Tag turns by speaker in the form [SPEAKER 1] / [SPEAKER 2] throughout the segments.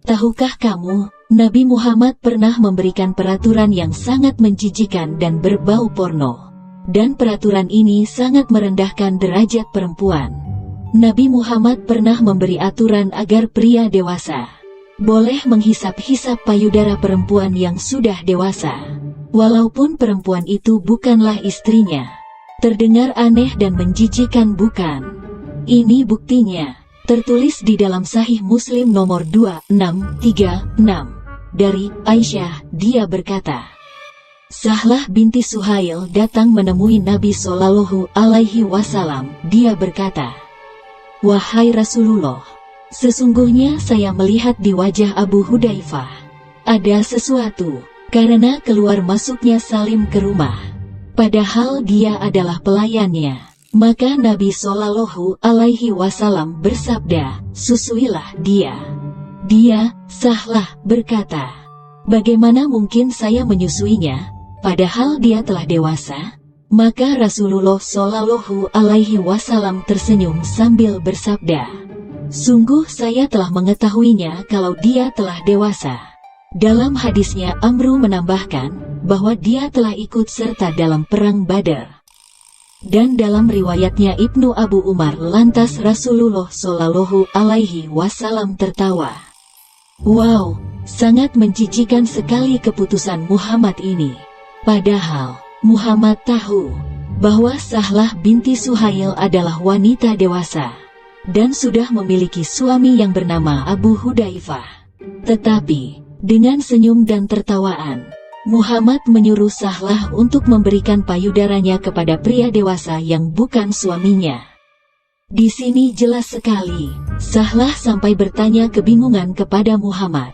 [SPEAKER 1] Tahukah kamu, Nabi Muhammad pernah memberikan peraturan yang sangat menjijikan dan berbau porno. Dan peraturan ini sangat merendahkan derajat perempuan. Nabi Muhammad pernah memberi aturan agar pria dewasa boleh menghisap-hisap payudara perempuan yang sudah dewasa, walaupun perempuan itu bukanlah istrinya. Terdengar aneh dan menjijikan, bukan? Ini buktinya. Tertulis di dalam Sahih Muslim nomor 2636 dari Aisyah, dia berkata, Sahlah binti Suhail datang menemui Nabi Shallallahu Alaihi Wasallam. Dia berkata, Wahai Rasulullah, sesungguhnya saya melihat di wajah Abu Hudzaifah ada sesuatu, karena keluar masuknya Salim ke rumah, padahal dia adalah pelayannya. Maka Nabi Shallallahu Alaihi Wasallam bersabda, susuilah dia. Dia, Sahlah, berkata, bagaimana mungkin saya menyusuinya, padahal dia telah dewasa? Maka Rasulullah Shallallahu Alaihi Wasallam tersenyum sambil bersabda, sungguh saya telah mengetahuinya kalau dia telah dewasa. Dalam hadisnya Amru menambahkan, bahwa dia telah ikut serta dalam perang Badar. Dan dalam riwayatnya Ibnu Abu Umar, lantas Rasulullah Shallallahu Alaihi Wasallam tertawa. Wow, sangat menjijikan sekali keputusan Muhammad ini. Padahal, Muhammad tahu bahwa Sahlah binti Suhail adalah wanita dewasa dan sudah memiliki suami yang bernama Abu Hudzaifah. Tetapi, dengan senyum dan tertawaan, Muhammad menyuruh Sahlah untuk memberikan payudaranya kepada pria dewasa yang bukan suaminya. Di sini jelas sekali, Sahlah sampai bertanya kebingungan kepada Muhammad.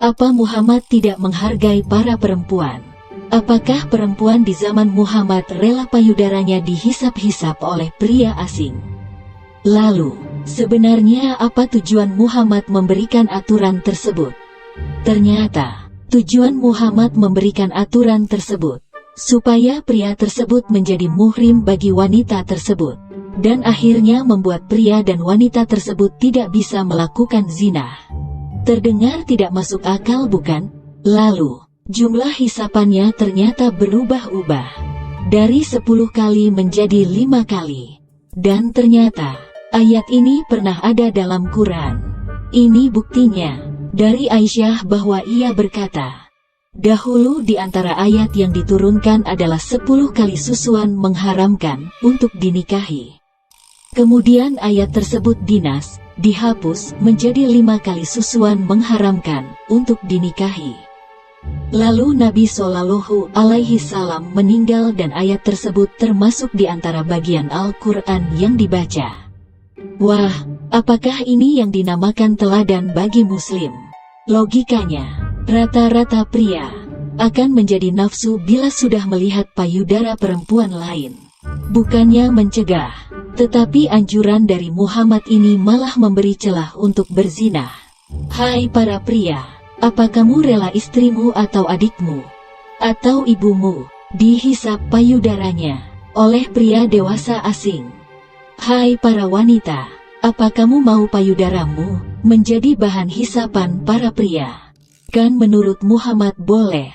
[SPEAKER 1] Apa Muhammad tidak menghargai para perempuan? Apakah perempuan di zaman Muhammad rela payudaranya dihisap-hisap oleh pria asing? Lalu, sebenarnya apa tujuan Muhammad memberikan aturan tersebut? Ternyata, tujuan Muhammad memberikan aturan tersebut supaya pria tersebut menjadi muhrim bagi wanita tersebut, dan akhirnya membuat pria dan wanita tersebut tidak bisa melakukan zina. Terdengar tidak masuk akal, bukan? Lalu, jumlah hisapannya ternyata berubah-ubah dari 10 kali menjadi 5 kali. Dan ternyata, ayat ini pernah ada dalam Quran. Ini buktinya. Dari Aisyah bahwa ia berkata, dahulu di antara ayat yang diturunkan adalah 10 kali susuan mengharamkan untuk dinikahi. Kemudian ayat tersebut dihapus menjadi 5 kali susuan mengharamkan untuk dinikahi. Lalu Nabi Shallallahu Alaihi Wasallam meninggal dan ayat tersebut termasuk di antara bagian Al-Quran yang dibaca. Wah, apakah ini yang dinamakan teladan bagi muslim? Logikanya, rata-rata pria akan menjadi nafsu bila sudah melihat payudara perempuan lain. Bukannya mencegah, tetapi anjuran dari Muhammad ini malah memberi celah untuk berzina. Hai para pria, apa kamu rela istrimu atau adikmu, atau ibumu, dihisap payudaranya oleh pria dewasa asing? Hai para wanita, apa kamu mau payudaramu menjadi bahan hisapan para pria? Kan menurut Muhammad boleh.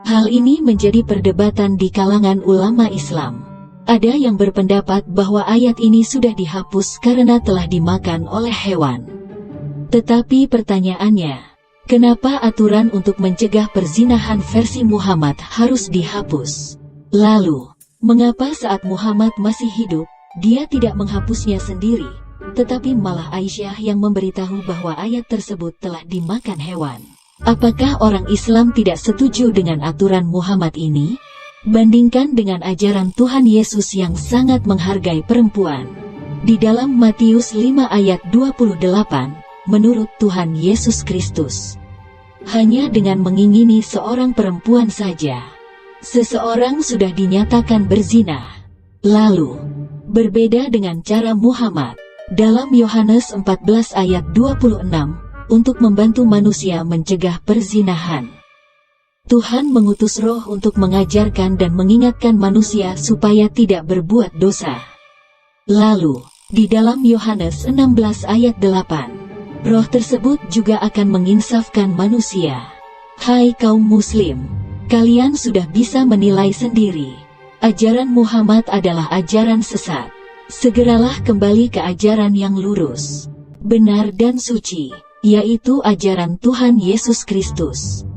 [SPEAKER 1] Hal ini menjadi perdebatan di kalangan ulama Islam. Ada yang berpendapat bahwa ayat ini sudah dihapus karena telah dimakan oleh hewan. Tetapi pertanyaannya, kenapa aturan untuk mencegah perzinahan versi Muhammad harus dihapus? Lalu, mengapa saat Muhammad masih hidup, dia tidak menghapusnya sendiri, tetapi malah Aisyah yang memberitahu bahwa ayat tersebut telah dimakan hewan? Apakah orang Islam tidak setuju dengan aturan Muhammad ini? Bandingkan dengan ajaran Tuhan Yesus yang sangat menghargai perempuan. Di dalam Matius 5 ayat 28, menurut Tuhan Yesus Kristus, hanya dengan mengingini seorang perempuan saja, seseorang sudah dinyatakan berzina. Lalu, berbeda dengan cara Muhammad, dalam Yohanes 14 ayat 26, untuk membantu manusia mencegah perzinahan. Tuhan mengutus Roh untuk mengajarkan dan mengingatkan manusia supaya tidak berbuat dosa. Lalu, di dalam Yohanes 16 ayat 8, Roh tersebut juga akan menginsafkan manusia. Hai kaum muslim, kalian sudah bisa menilai sendiri. Ajaran Muhammad adalah ajaran sesat. Segeralah kembali ke ajaran yang lurus, benar dan suci, yaitu ajaran Tuhan Yesus Kristus.